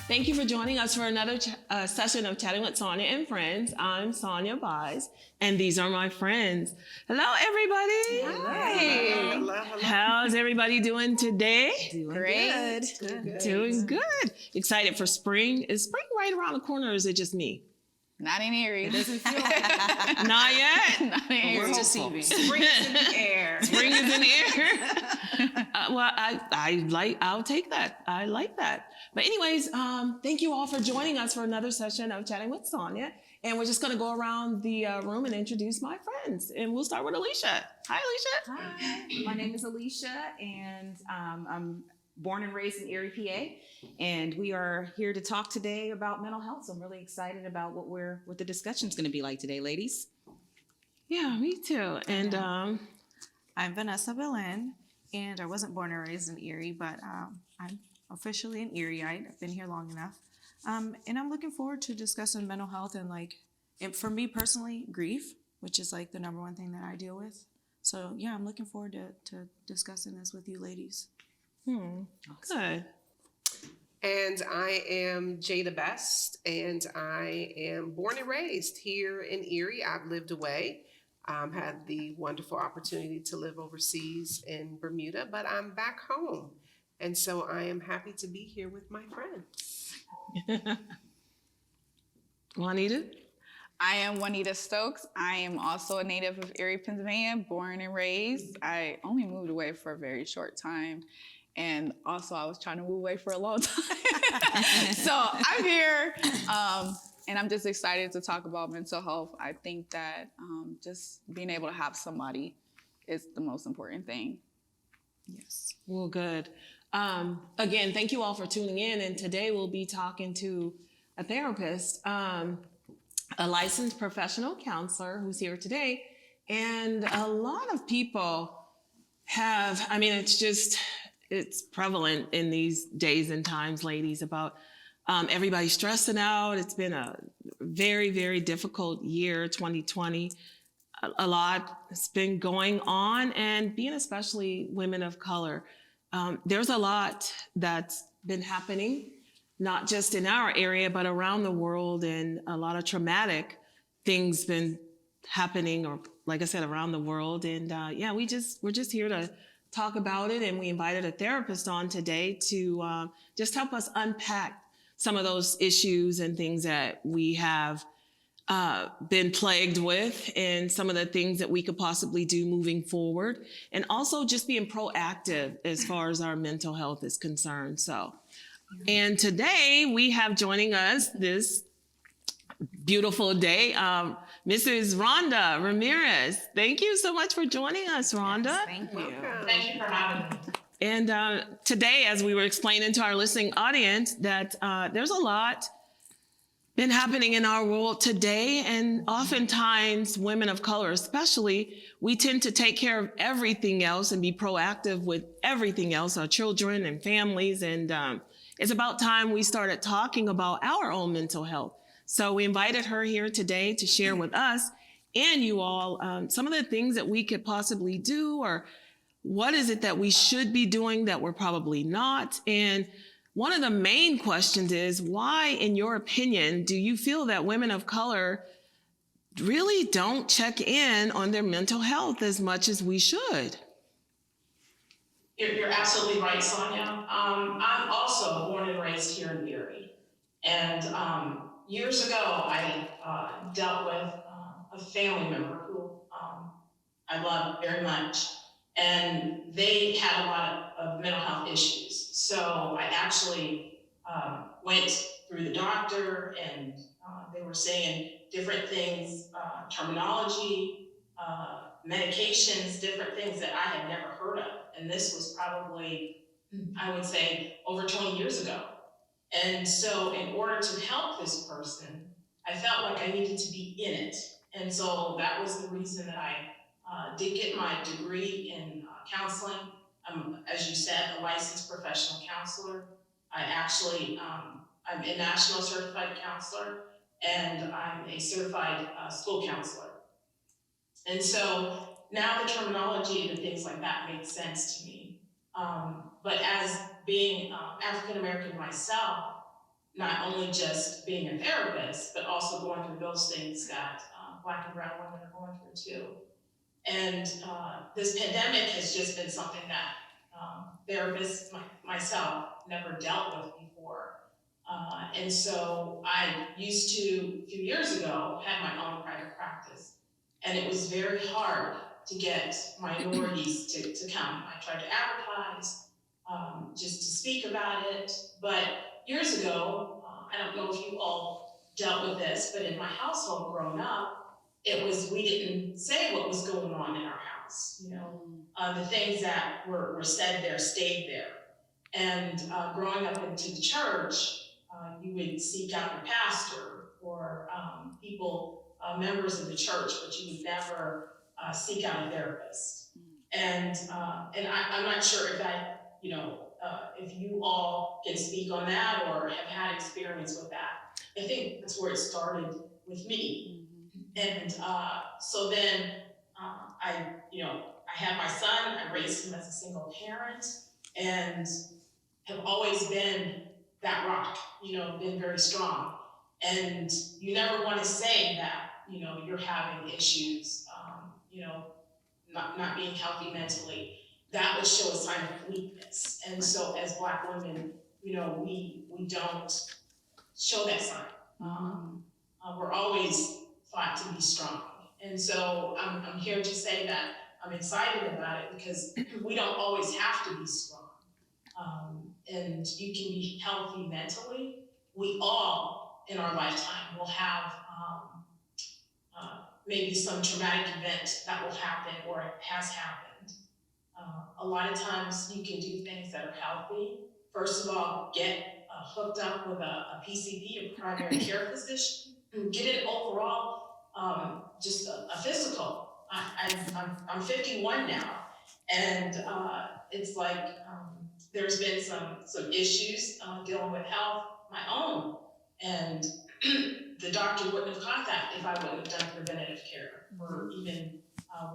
Thank you for joining us for another session of Chatting with Sonya and Friends. I'm Sonya Buys, and these are my friends. Hello, everybody. Hi. Hello. How's everybody doing today? Doing Great. good. Doing good. Excited for spring. Is spring right around the corner, or is it just me? Not in Erie. It doesn't feel like it. Not yet. Not in Erie. We're deceiving. Spring is in the air. Spring is in the air. Well, I'll take that. I like that. But anyways, thank you all for joining us for another session of Chatting with Sonya. And we're just going to go around the room and introduce my friends. And we'll start with Alicia. Hi, Alicia. Hi, my name is Alicia, and I'm born and raised in Erie, PA. And we are here to talk today about mental health. So I'm really excited about what the discussion's going to be like today, ladies. Yeah, me too. And I'm Vanessa Belen, and I wasn't born and raised in Erie, but I'm officially an Erieite. I've been here long enough. And I'm looking forward to discussing mental health and for me personally, grief, which is like the number one thing that I deal with. So yeah, I'm looking forward to discussing this with you ladies. good. And I am Jada Best, and I am born and raised here in Erie. I've lived away. Had the wonderful opportunity to live overseas in Bermuda, but I'm back home. And so I am happy to be here with my friends. Juanita? I am Juanita Stokes. I am also a native of Erie, Pennsylvania, born and raised. I only moved away for a very short time. And also I was trying to move away for a long time. So I'm here. And I'm just excited to talk about mental health. I think that just being able to have somebody is the most important thing. Yes. Well, good. Again, thank you all for tuning in. And today we'll be talking to a therapist, a licensed professional counselor who's here today. And a lot of people it's prevalent in these days and times, ladies, about everybody stressing out. It's been a very, very difficult year, 2020. A lot has been going on, and being especially women of color, there's a lot that's been happening, not just in our area, but around the world, and a lot of traumatic things been happening, or like I said, around the world. And we're just here to talk about it, and we invited a therapist on today to just help us unpack some of those issues and things that we have been plagued with, and some of the things that we could possibly do moving forward, and also just being proactive as far as our mental health is concerned. And today we have joining us this beautiful day, Mrs. Rhonda Ramirez. Thank you so much for joining us, Rhonda. Yes, thank you. Thank you for having me. And today, as we were explaining to our listening audience, that there's a lot been happening in our world today, and oftentimes women of color especially, we tend to take care of everything else and be proactive with everything else, our children and families, and it's about time we started talking about our own mental health. So we invited her here today to share with us and you all some of the things that we could possibly do, or what is it that we should be doing that we're probably not. And one of the main questions is, why, in your opinion, do you feel that women of color really don't check in on their mental health as much as we should? You're absolutely right, Sonya. I'm also born and raised here in Erie. And years ago, I dealt with a family member who I love very much. And they had a lot of mental health issues. So I actually went through the doctor, and they were saying different things, terminology, medications, different things that I had never heard of. And this was probably, I would say, over 20 years ago. And so in order to help this person, I felt like I needed to be in it. And so that was the reason that I did get my degree in counseling. I'm, as you said, a licensed professional counselor. I'm a national certified counselor, and I'm a certified school counselor. And so now the terminology and things like that make sense to me. But as being African American myself, not only just being a therapist, but also going through those things that Black and brown women are going through too. And this pandemic has just been something that therapists, myself, never dealt with before. And so I used to, a few years ago, had my own private practice. And it was very hard to get minorities to come. I tried to advertise, just to speak about it. But years ago, I don't know if you all dealt with this, but in my household growing up, it was, we didn't say what was going on in our house. You know, the things that were said there stayed there. And growing up into the church, you would seek out your pastor or people, members of the church, but you would never seek out a therapist. And I'm not sure if that, if you all can speak on that or have had experience with that. I think that's where it started with me. And so then I had my son, I raised him as a single parent, and have always been that rock, been very strong. And you never want to say that, you're having issues, not being healthy mentally. That would show a sign of weakness. And so as Black women, we don't show that sign. We're always thought to be strong. And so I'm here to say that I'm excited about it because we don't always have to be strong. And you can be healthy mentally. We all in our lifetime will have maybe some traumatic event that will happen or has happened. A lot of times you can do things that are healthy. First of all, get hooked up with a PCP, a primary care physician, get an overall, just a physical. I'm 51 now, and it's like there's been some issues dealing with health, my own, and the doctor wouldn't have caught that if I wouldn't have done preventative care or even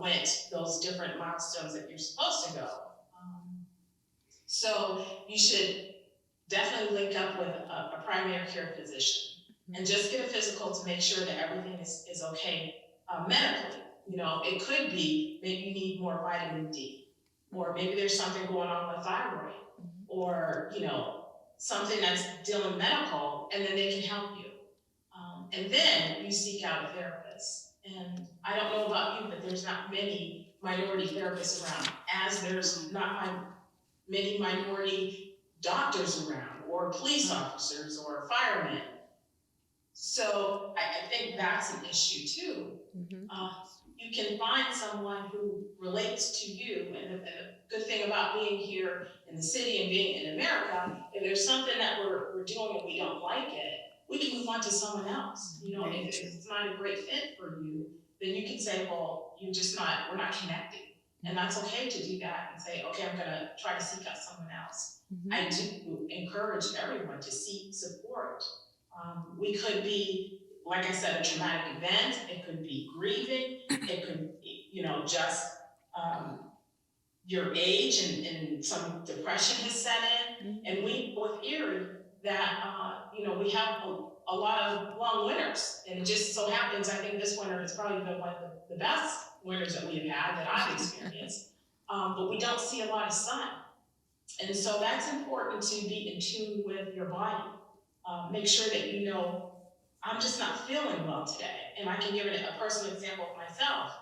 went those different milestones that you're supposed to go. So you should definitely link up with a primary care physician and just get a physical to make sure that everything is okay medically. It could be maybe you need more vitamin D, or maybe there's something going on with thyroid, or something that's dealing medical, and then they can help you. And then you seek out a therapist. And I don't know about you, but there's not many minority therapists around, as there's not many minority doctors around, or police officers, or firemen. So I think that's an issue too. You can find someone who relates to you, and the good thing about being here in the city and being in America, if there's something that we're doing and we don't like it, we can move on to someone else. If it's not a great fit for you, then you can say, well, we're not connecting. And that's okay to do that and say, okay, I'm gonna try to seek out someone else. I do encourage everyone to seek support. We could be, like I said, a traumatic event. It could be grieving. It could be, just your age and some depression has set in. And we, with Erie, that, we have a lot of long winters. And it just so happens, I think this winter has probably been one of the best winters that we have had, that I've experienced. But we don't see a lot of sun. And so that's important to be in tune with your body. Make sure that I'm just not feeling well today. And I can give it a personal example of myself.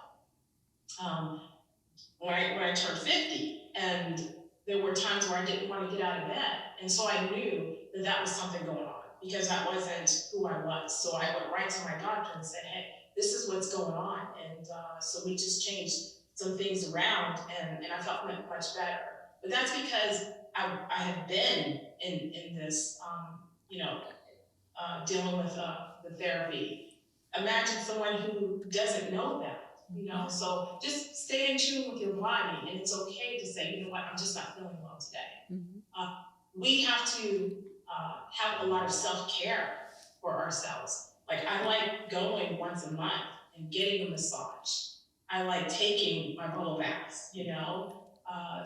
When I turned 50, and there were times where I didn't want to get out of bed. And so I knew that was something going on, because that wasn't who I was. So I went right to my doctor and said, hey, this is what's going on. And so we just changed some things around, and I felt much better. But that's because I have been in this, dealing with the therapy. Imagine someone who doesn't know that, so just stay in tune with your body, and it's okay to say, you know what, I'm just not feeling well today. We have to have a lot of self-care for ourselves. Like, I like going once a month and getting a massage. I like taking my bubble baths,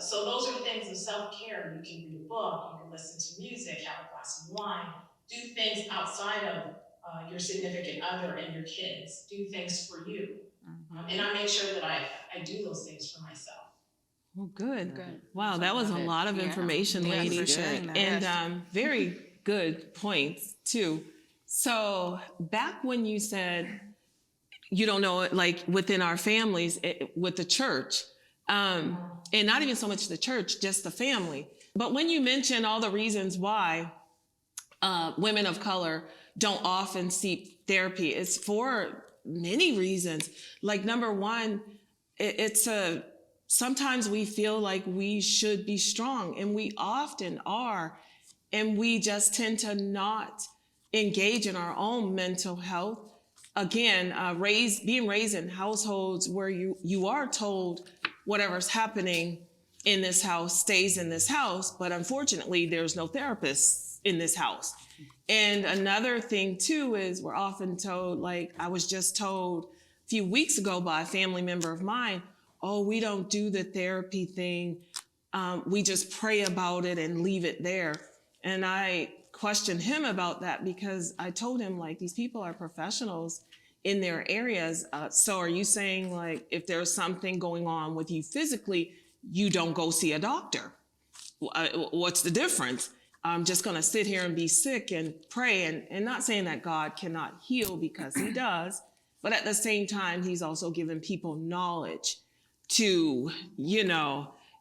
so those are things of self-care. You can read a book, you can listen to music, have a glass of wine, do things outside of your significant other and your kids. Do things for you. And I make sure that I do those things for myself. Well, good. Good. Wow, that was a lot of Yeah. information, Thank you ladies. for sharing that. And very good points, too. So, back when you said, you don't know, like within our families, with the church, and not even so much the church, just the family. But when you mention all the reasons why women of color don't often seek therapy, it's for many reasons. Like, number one, it's a sometimes we feel like we should be strong, and we often are, and we just tend to not engage in our own mental health. Again, being raised in households where you are told whatever's happening in this house stays in this house, but unfortunately, there's no therapists in this house. And another thing too is we're often told, like I was just told a few weeks ago by a family member of mine, oh, we don't do the therapy thing. We just pray about it and leave it there. And I questioned him about that because I told him, like, these people are professionals in their areas. So are you saying, like, if there's something going on with you physically, you don't go see a doctor? What's the difference? I'm just going to sit here and be sick and pray, and not saying that God cannot heal, because he does, but at the same time, he's also given people knowledge to,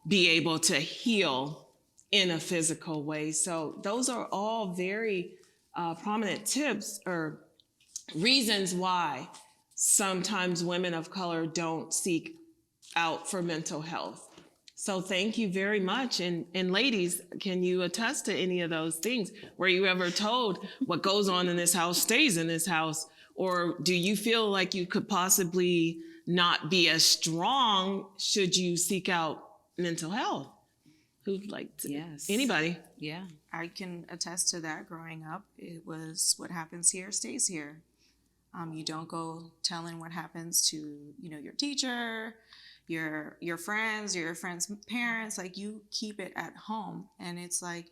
be able to heal in a physical way. So those are all very prominent tips or reasons why sometimes women of color don't seek out for mental health. So thank you very much. And ladies, can you attest to any of those things? Were you ever told what goes on in this house stays in this house? Or do you feel like you could possibly not be as strong should you seek out mental health? Who'd like to? Yes. Anybody? Yeah. I can attest to that. Growing up, it was what happens here stays here. You don't go telling what happens to your teacher, your friends, your friends' parents. Like, you keep it at home, and it's like,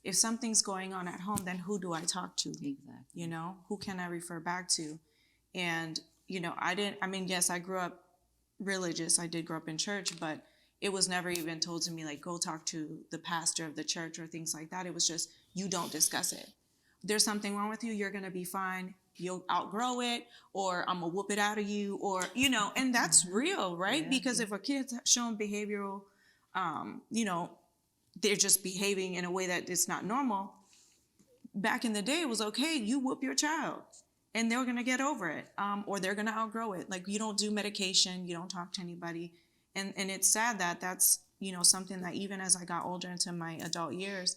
if something's going on at home, then who do I talk to? Exactly. Who can I refer back to? And yes, I grew up religious. I did grow up in church, but it was never even told to me, like, go talk to the pastor of the church or things like that. It was just, you don't discuss it. There's something wrong with you, you're gonna be fine. You'll outgrow it, or I'm gonna whoop it out of you, or and that's real, right? Yeah. Because if a kid's showing behavioral, they're just behaving in a way that it's not normal. Back in the day, it was okay. You whoop your child, and they're gonna get over it, or they're gonna outgrow it. Like, you don't do medication, you don't talk to anybody, and it's sad that that's something that even as I got older into my adult years,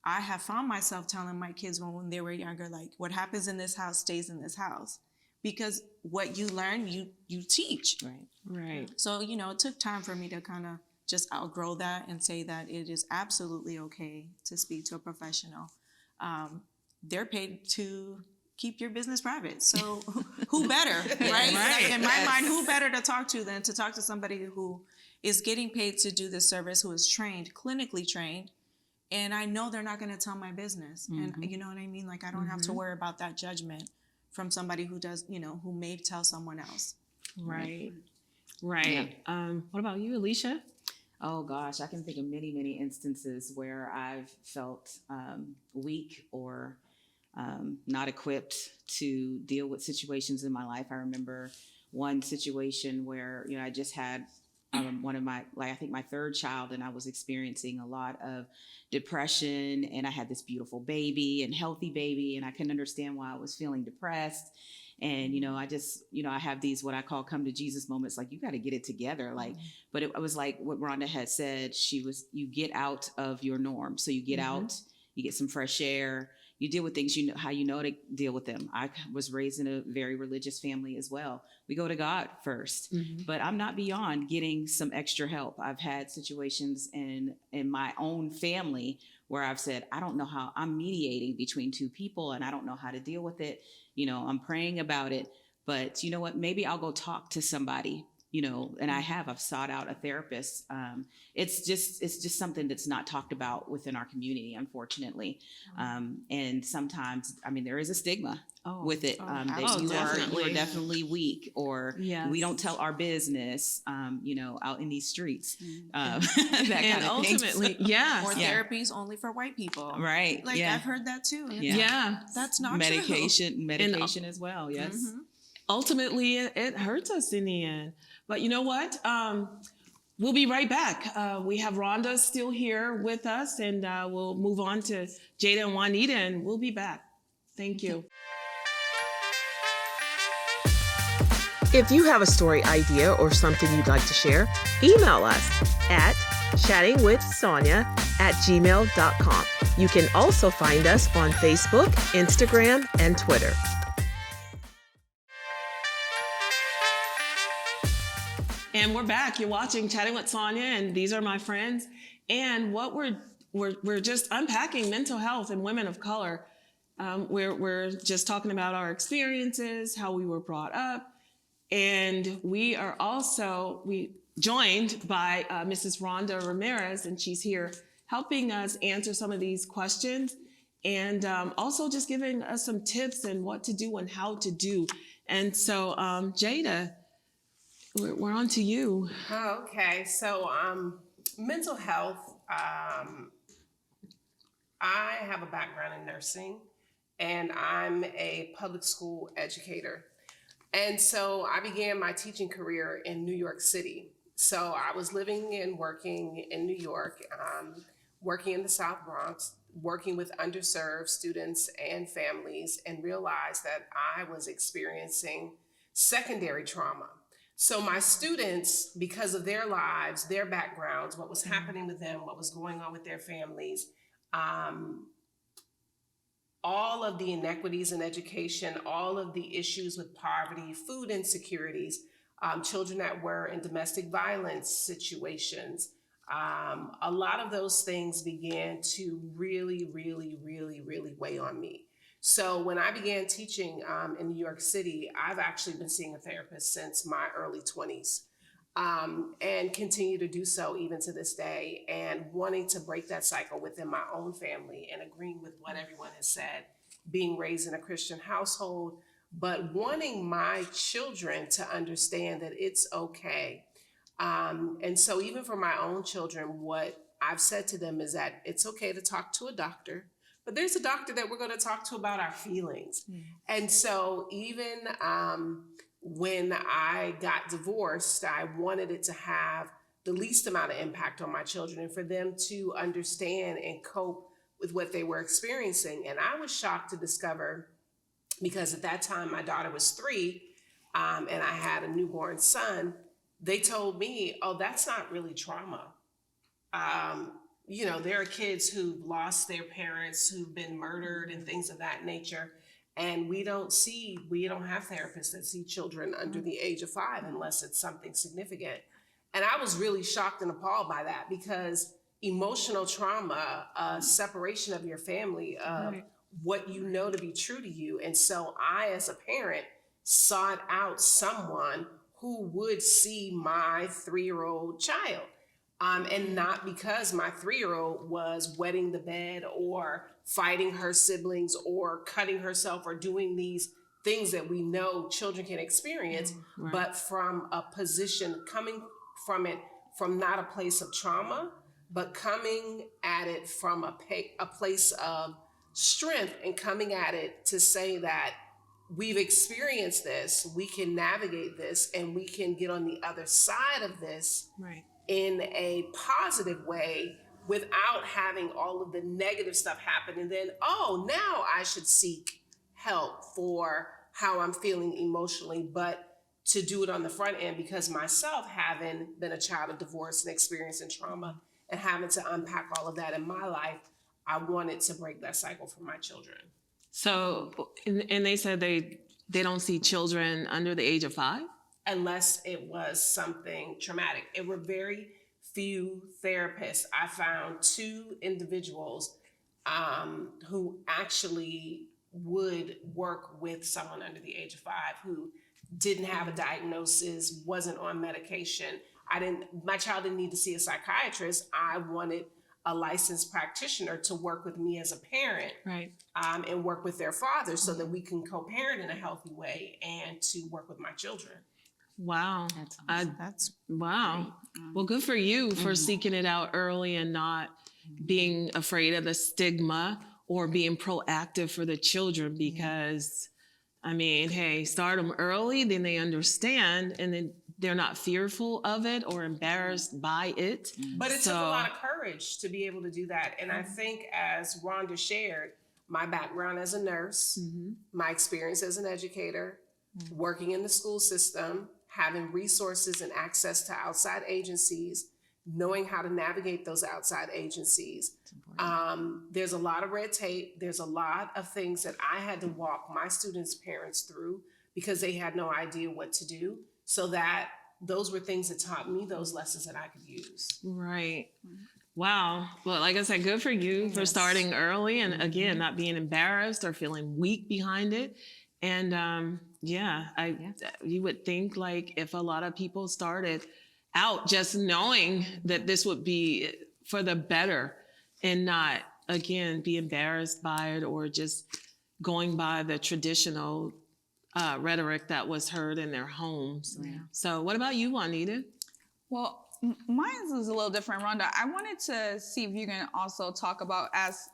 I have found myself telling my kids when they were younger, like, what happens in this house stays in this house, because what you learn, you teach. Right. So it took time for me to kind of just outgrow that and say that it is absolutely okay to speak to a professional. They're paid to keep your business private. So who better, right? Right. In my mind, who better to talk to than to talk to somebody who is getting paid to do this service, who is trained, clinically trained, and I know they're not going to tell my business. And you know what I mean? Like, I don't have to worry about that judgment from somebody who does, who may tell someone else. Right. What about you, Alicia? Oh gosh, I can think of many, many instances where I've felt weak or not equipped to deal with situations in my life. I remember one situation where I just had one of my, I think my third child, and I was experiencing a lot of depression, and I had this beautiful baby and healthy baby, and I couldn't understand why I was feeling depressed. And, I just, I have these, what I call come to Jesus moments, like, you got to get it together. Like, but it was like what Rhonda had said, you get out of your norm. So you get out, you get some fresh air, you deal with things, how to deal with them. I was raised in a very religious family as well. We go to God first, but I'm not beyond getting some extra help. I've had situations in my own family where I've said, I don't know how, I'm mediating between two people and I don't know how to deal with it. I'm praying about it, but you know what? Maybe I'll go talk to somebody and I've sought out a therapist. It's just something that's not talked about within our community, unfortunately. And sometimes, there is a stigma with it, that you definitely. are definitely weak, or Yes. we don't tell our business, out in these streets. That And kind of thing. ultimately, yes. Or Yeah. therapy's only for white people. Right. Like yeah. I've heard that too. And it's Yeah. like, Yeah. that's not medication as well. Yes. Ultimately, it hurts us in the end. But you know what? We'll be right back. We have Rhonda still here with us, and we'll move on to Jada and Juanita, and we'll be back. Thank you. If you have a story idea or something you'd like to share, email us at chattingwithsonya@gmail.com. You can also find us on Facebook, Instagram, and Twitter. And we're back. You're watching Chatting with Sonya, and these are my friends. And what we're just unpacking mental health and women of color. We're just talking about our experiences, how we were brought up, and we are also joined by Mrs. Rhonda Ramirez, and she's here helping us answer some of these questions, and also just giving us some tips and what to do and how to do. And so, Jada, we're on to you. Okay, so mental health. I have a background in nursing, and I'm a public school educator. And so I began my teaching career in New York City. So I was living and working in New York, working in the South Bronx, working with underserved students and families, and realized that I was experiencing secondary trauma. So my students, because of their lives, their backgrounds, what was happening with them, what was going on with their families, all of the inequities in education, all of the issues with poverty, food insecurities, children that were in domestic violence situations, a lot of those things began to really, really, really, really weigh on me. So when I began teaching in New York City, I've actually been seeing a therapist since my early 20s, and continue to do so even to this day, and wanting to break that cycle within my own family and agreeing with what everyone has said, being raised in a Christian household, but wanting my children to understand that it's okay. And so even for my own children, what I've said to them is that it's okay to talk to a doctor, but there's a doctor that we're going to talk to about our feelings. And so even when I got divorced, I wanted it to have the least amount of impact on my children and for them to understand and cope with what they were experiencing. And I was shocked to discover, because at that time my daughter was 3, and I had a newborn son, they told me, oh, that's not really trauma. There are kids who've lost their parents, who've been murdered and things of that nature. And we don't have therapists that see children under the age of 5 unless it's something significant. And I was really shocked and appalled by that, because emotional trauma, separation of your family, what you know to be true to you. And so I, as a parent, sought out someone who would see my 3-year-old child. And not because my 3-year-old was wetting the bed or fighting her siblings or cutting herself or doing these things that we know children can experience, but from a position coming from it, from not a place of trauma, but coming at it from a place of strength, and coming at it to say that we've experienced this, we can navigate this, and we can get on the other side of this in a positive way without having all of the negative stuff happen. And then, oh, now I should seek help for how I'm feeling emotionally, but to do it on the front end, because myself, having been a child of divorce and experiencing trauma and having to unpack all of that in my life, I wanted to break that cycle for my children. So, and they said they don't see children under the age of 5? Unless it was something traumatic. It were very few therapists. I found 2 individuals who actually would work with someone under the age of 5 who didn't have a diagnosis, wasn't on medication. My child didn't need to see a psychiatrist. I wanted a licensed practitioner to work with me as a parent, Right. and work with their father so that we can co-parent in a healthy way and to work with my children. Wow. That's Wow. Well, good for you for seeking it out early and not being afraid of the stigma or being proactive for the children because, I mean, hey, start them early, then they understand and then they're not fearful of it or embarrassed by it. But it took a lot of courage to be able to do that. And I think, as Rhonda shared, my background as a nurse, my experience as an educator, working in the school system, having resources and access to outside agencies, knowing how to navigate those outside agencies. There's a lot of red tape. There's a lot of things that I had to walk my students' parents through because they had no idea what to do. So that those were things that taught me those lessons that I could use. Right. Wow. Well, like I said, good for you for starting early and again, not being embarrassed or feeling weak behind it. And you would think like if a lot of people started out just knowing that this would be for the better and not, again, be embarrassed by it or just going by the traditional rhetoric that was heard in their homes. Yeah. So what about you, Juanita? Well, mine is a little different, Rhonda. I wanted to see if you can also talk about as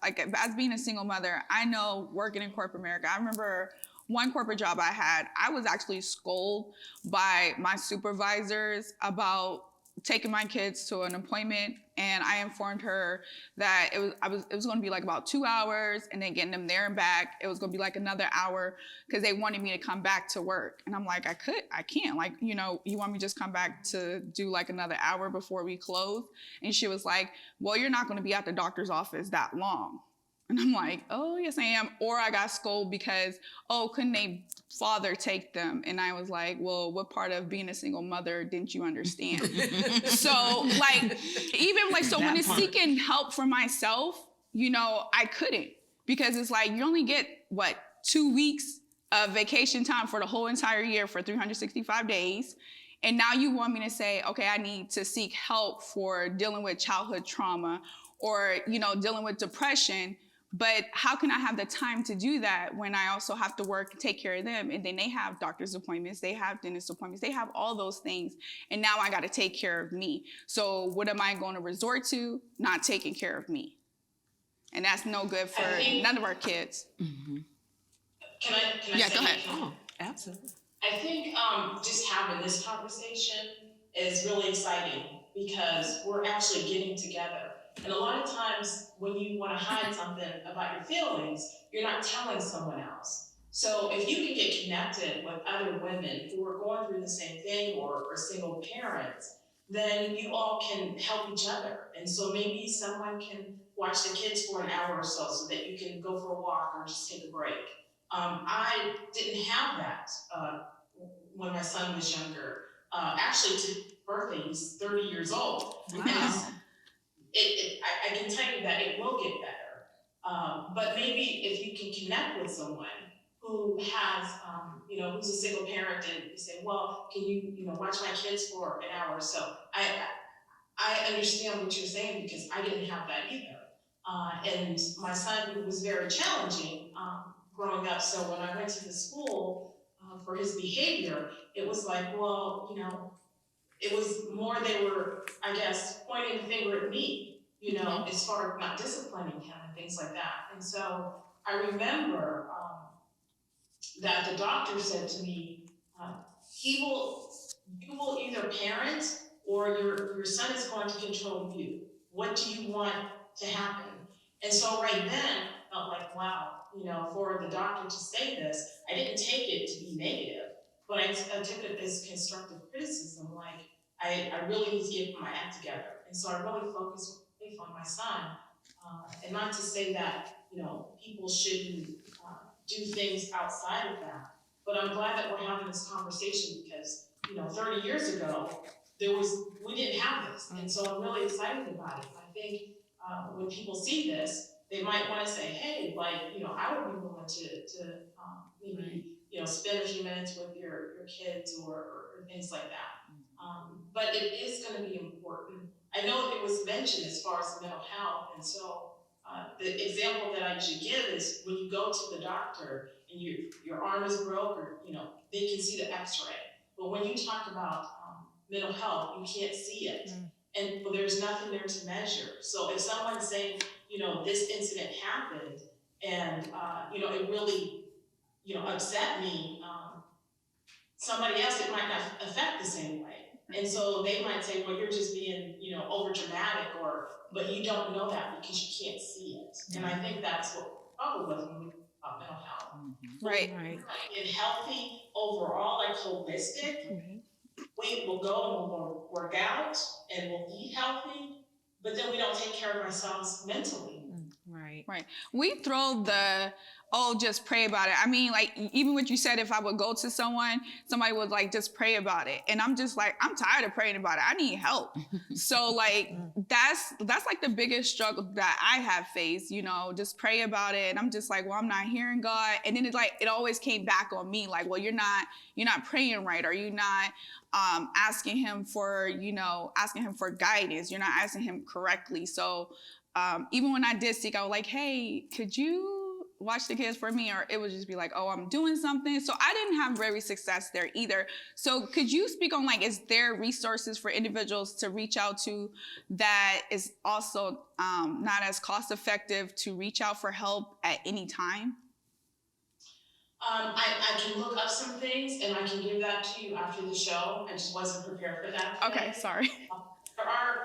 being a single mother. I know working in corporate America, I remember one corporate job I had, I was actually scolded by my supervisors about taking my kids to an appointment, and I informed her that it was going to be like about 2 hours, and then getting them there and back, it was going to be like another hour because they wanted me to come back to work. And I'm like, I can't. Like, you want me to just come back to do like another hour before we close? And she was like, well, you're not going to be at the doctor's office that long. And I'm like, oh, yes, I am. Or I got scolded because, couldn't they father take them? And I was like, well, what part of being a single mother didn't you understand? So when it's seeking help for myself, I couldn't, because it's like you only get 2 weeks of vacation time for the whole entire year for 365 days. And now you want me to say, okay, I need to seek help for dealing with childhood trauma or, dealing with depression. But how can I have the time to do that when I also have to work and take care of them? And then they have doctor's appointments, they have dentist appointments, they have all those things. And now I got to take care of me. So what am I going to resort to? Not taking care of me. And that's no good for none of our kids. Mm-hmm. Can I yeah, say go ahead. Oh, absolutely. I think just having this conversation is really exciting because we're actually getting together. And a lot of times when you want to hide something about your feelings, you're not telling someone else. So if you can get connected with other women who are going through the same thing or single parents, then you all can help each other. And so maybe someone can watch the kids for an hour or so that you can go for a walk or just take a break. I didn't have that when my son was younger. Actually, to birthday, he's 30 years old. Wow. And I can tell you that it will get better. But maybe if you can connect with someone who has, who's a single parent, and you say, well, can you, watch my kids for an hour or so? I understand what you're saying because I didn't have that either. And my son was very challenging growing up. So when I went to the school for his behavior, it was like, well, it was more they were, I guess, pointing the finger at me, as far as not disciplining him and things like that. And so I remember that the doctor said to me, you will either parent or your son is going to control you. What do you want to happen? And so right then, I felt like, wow, for the doctor to say this, I didn't take it to be negative, but I took it as constructive criticism. Like, I really need to get my act together. And so I really focused on my son, and not to say that, people shouldn't do things outside of that. But I'm glad that we're having this conversation because, 30 years ago, we didn't have this. And so I'm really excited about it. I think when people see this, they might want to say, hey, I would be willing to maybe spend a few minutes with your kids or things like that. But it is going to be important. I know it was mentioned as far as mental health, and so the example that I usually give is when you go to the doctor and your arm is broke, or they can see the X-ray. But when you talk about mental health, you can't see it, and well, there's nothing there to measure. So if someone's saying, this incident happened, and it really upset me, somebody else it might not affect the same way. And so they might say, well, you're just being, over dramatic, but you don't know that because you can't see it. And I think that's what we're troubled with when we talk about mental health. Right. Right. Being healthy overall, like holistic, we will go and we'll work out and we'll eat healthy, but then we don't take care of ourselves mentally. Right. Right. We throw the, just pray about it. I mean, like, even what you said, if I would go to someone, somebody would like, just pray about it. And I'm just like, I'm tired of praying about it. I need help. So like, that's like the biggest struggle that I have faced, just pray about it. And I'm just like, well, I'm not hearing God. And then it always came back on me. Like, well, you're not praying right. Or you're not asking him for guidance. You're not asking him correctly. So even when I did seek, I was like, hey, could you watch the kids for me? Or it would just be like, oh, I'm doing something. So I didn't have very success there either. So could you speak on, like, is there resources for individuals to reach out to that is also not as cost effective to reach out for help at any time? I can look up some things and I can give that to you after the show. I just wasn't prepared for that today. Okay, sorry.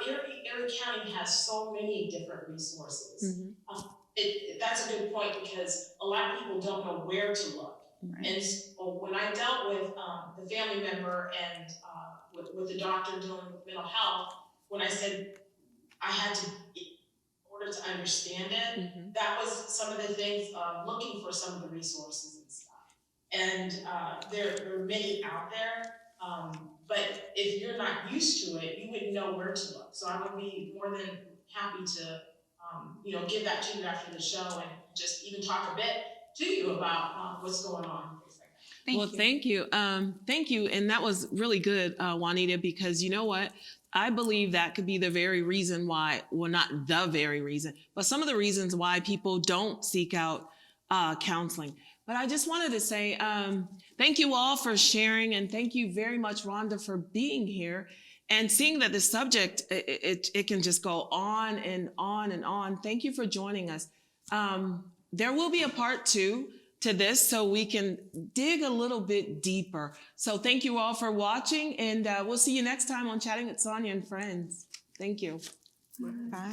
Erie County has so many different resources. That's a good point because a lot of people don't know where to look. Right. And so when I dealt with the family member and with the doctor dealing with mental health, when I said I had to, in order to understand it, that was some of the things, looking for some of the resources and stuff. And there are many out there. But if you're not used to it, you wouldn't know where to look. So I would be more than happy to, give that to you after the show and just even talk a bit to you about what's going on. Thank you. Thank you. And that was really good, Juanita, because you know what? I believe that could be the very reason why, well, not the very reason, but some of the reasons why people don't seek out counseling. But I just wanted to say thank you all for sharing, and thank you very much, Rhonda, for being here and seeing that the subject, it can just go on and on and on. Thank you for joining us. There will be a part 2 to this so we can dig a little bit deeper. So thank you all for watching, and we'll see you next time on Chatting with Sonya and Friends. Thank you. Bye.